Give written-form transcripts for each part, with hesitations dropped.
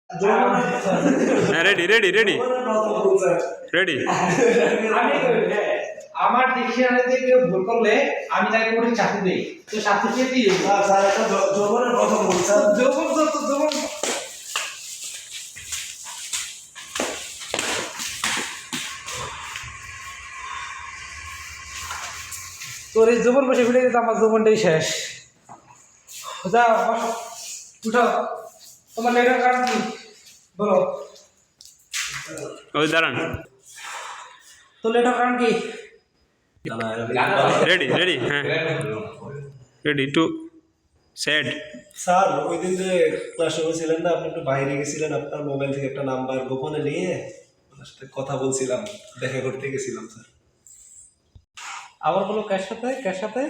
Ready ready ready ready. আমি আমার ডিকশনারিতে কেউ ভুল করলে আমি তাকে করে চাকরি দেই, তো চাকরি দিয়ে দিই। স্যার এটা যৌবনের প্রথম ভুল স্যার। যৌবন তো যৌবন। তোর এই যৌবন বসে ফিরে যেতে আমার যৌবনটাই শেষ। যা বসো, উঠো, তোমার লেটার কার্ড কি বলো? ওই দাঁড়ান, তো লেটার কার্ড কি? রেডি রেডি, হ্যাঁ রেডি টু সেট। স্যার ওই দিন যে ক্লাসরুমে ছিলেন না, আপনি একটু বাইরে গেছিলেন, আপনার মোবাইল থেকে একটা নাম্বার গোপনে নিয়ে ওনার সাথে কথা বলছিলাম, দেখা করতে গেছিলাম স্যার। আবার বলো, কার সাথে কার সাথে?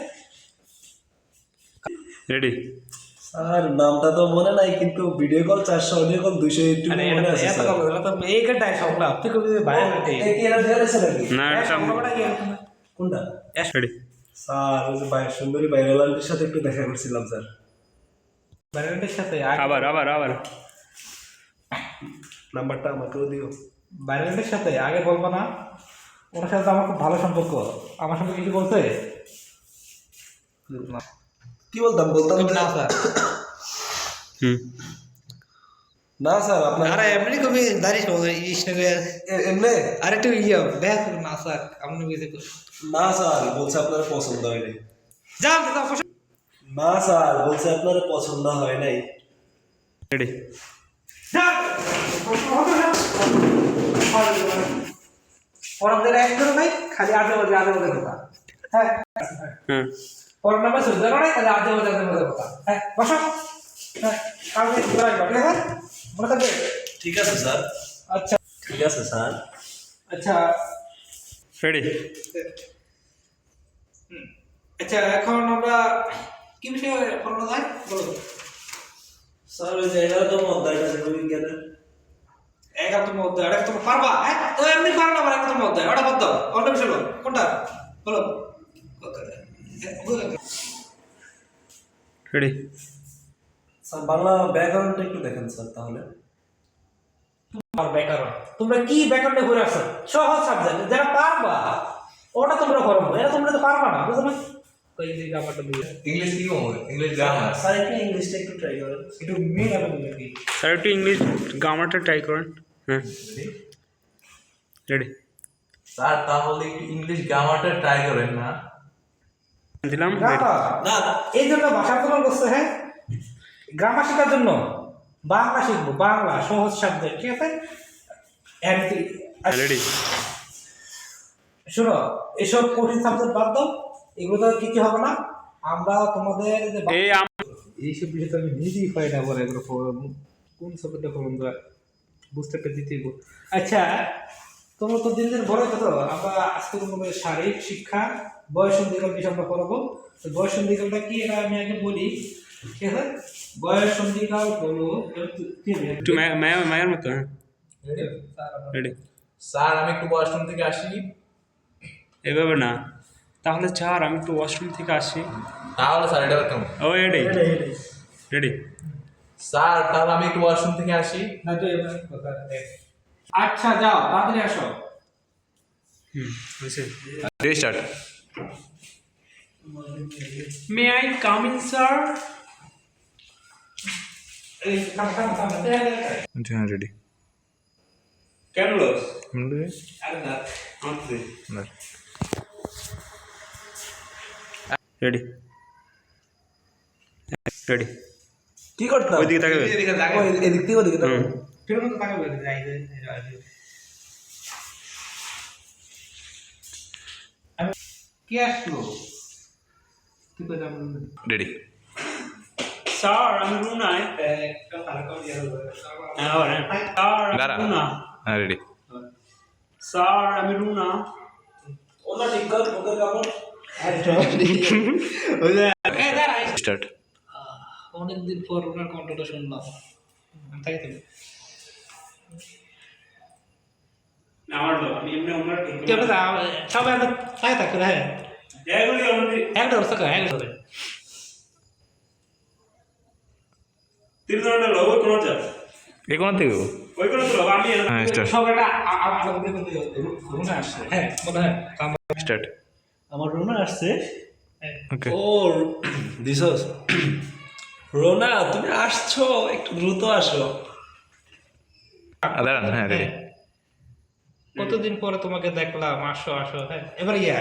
রেডি। স্যার নামটা তো মনে নাই, কিন্তু ভিডিও কল 400, অডিও কল 200 একটু আরে মনে আছে এত স্যার। কথা বলো তো, এই কাটাই সবলা তুই কবি বাইরে কাটে। এই কি এটা দেওয়া আছে নাকি? না এটা কোনটা? রেডি। স্যার ওই যে বাইরে সুন্দরী বাইরেলান্ডের সাথে একটু দেখা করছিলাম স্যার। বাইরের সাথে আবার আবার আবার নাম্বারটা আমাকেও দিও। বাইরের সাথে আগে বলবো না, ওনার সাথে তো আমার খুব ভালো সম্পর্ক। আমার সঙ্গে কিছু বলতে কি বলতাম না স্যার। হুম না স্যার আপনার আরে এমনি কবি দাঁড়িয়ে এমনি আরে একটু ইয়ে দেখ না স্যার, আপনি বুঝতে না স্যার বলছে আপনার পছন্দ হয়নি। যান দাদা। না স্যার বলছে আপনার পছন্দ হয় নাই। রেডি। পরমদের এক করে ভাই, খালি আজে বাজে কথা। হ্যাঁ হ্যাঁ পরম নাম্বার শুনতে পারো না, খালি আজে বাজে কথা। হ্যাঁ বসো। হ্যাঁ কালকে ঠিক আছে, মনে থাকবে? ঠিক আছে স্যার। আচ্ছা ঠিক আছে স্যার। আচ্ছা রেডি। আচ্ছা এখন আমরা কি বিষয়ে পড়ানো যায় বলো? স্যার ওই যে 11তম অধ্যায়টা জীববিজ্ঞানের। 11তম অধ্যায়, এটা তুমি পারবা? হ্যাঁ তো এমনি পারো না, 11তম অধ্যায় ওটা বাদ দাও, অন্য বিষয় বলো, কোনটা বলো? রেডি। স্যার বাংলা ব্যাকরণটা একটু দেখেন স্যার তাহলে। আর ব্যাকরণ তোমরা কি ব্যাকরণে ঘুরে আসছো? সহজ সাবজেক্ট, যারা পারবা ওটা তোমরা করো, এটা তোমরা তো পারবা না, বুঝছো না? ইংলিশ গ্রামারটা বুঝে, इंग्लिश की हो इंग्लिश ग्रामर স্যার একটু ইংলিশটা একটু ট্রাই করেন। একটু মেয়ে হবে কি? স্যার একটু ইংলিশ গ্রামারটা ট্রাই করেন। হ্যাঁ রেডি। স্যার তাহলে একটু ইংলিশ গ্রামারটা ট্রাই করেন না। দিলাম। না এই জন্য ভাষা আন্দোলন করছে। হ্যাঁ গ্রামার শেখার জন্য বাংলা শিখবো, বাংলা সহজ সাবজেক্ট, ঠিক আছে? রেডি। শোনো, এসব কঠিন সাবজেক্ট বাদ দাও, এগুলো তো কিছু হবে না। আমরা তোমাদের যে এই এইসব বিষয়ে তো আমি নিজেই পাই না, বলে এগুলো কোন সাবজেক্টটা ফোন বুঝতে পেরেছি। আচ্ছা তোমরা তো দিন দিন বড় কত, আমরা আজকে তোমাদের শারীরিক শিক্ষা বয়ঃসন্ধিকাল বিষয় আমরা পড়াবো। তো বয়ঃসন্ধিকালটা কি এটা আমি আগে বলি, ঠিক আছে? বয়ঃসন্ধিকাল হলো একটু মায়ের মতো। হ্যাঁ রেডি। স্যার আমি একটু ওয়াশরুম থেকে আসি। এভাবে না, তাহলে চার আমি একটু ওয়াশরুম থেকে আসি। তাহলে স্যার এটা কেমন? ও রেডি রেডি। স্যার তাহলে আমি একটু ওয়াশরুম থেকে আসি। আচ্ছা যাও তাড়াতাড়ি আসো। হয়েছে। Restart. May I come in sir? এই হ্যাঁ রেডি। কেন লস? আরে না রেডি রেডি। কি করতে ওই দিকে তাকাবে। এদিক থেকে ওদিকে তাকাবো। ফিরে মতো তাকাবে যাই কি আসলো তুই কই যাবেন? রেডি। স্যার আমি রুনায়। একটা তারকা দিয়ে দাও। স্যার আমি রুনা। হ্যাঁ রেডি। স্যার আমি রুনা। ওলা ঠিক কর, ওকে কাপড়। স্টার্ট। অনেকদিন পর ওনার কণ্ঠটা শুনলাম, তাই তো আমার তো আমি এমনি আমরা কেন সবাই তাই থাকে। হ্যাঁ এগুলি আমাদের একটা অবস্থা একটা ধরে তিন ধরনের লোক কোন চাপ এ কোন থেকে ওই করে তো আমি হ্যাঁ, start. সব একটা আলাদা করে রুনা আসছে হ্যাঁ মনে হয় স্টার্ট আমার রোনা আসছে। ওকে ও দিছস রোনা, তুমি আসছো, একটু দ্রুত আসো। দাঁড়ান হ্যাঁ রেডি কতদিন পরে তোমাকে দেখলাম, আসো আসো হ্যাঁ এবার ইয়ে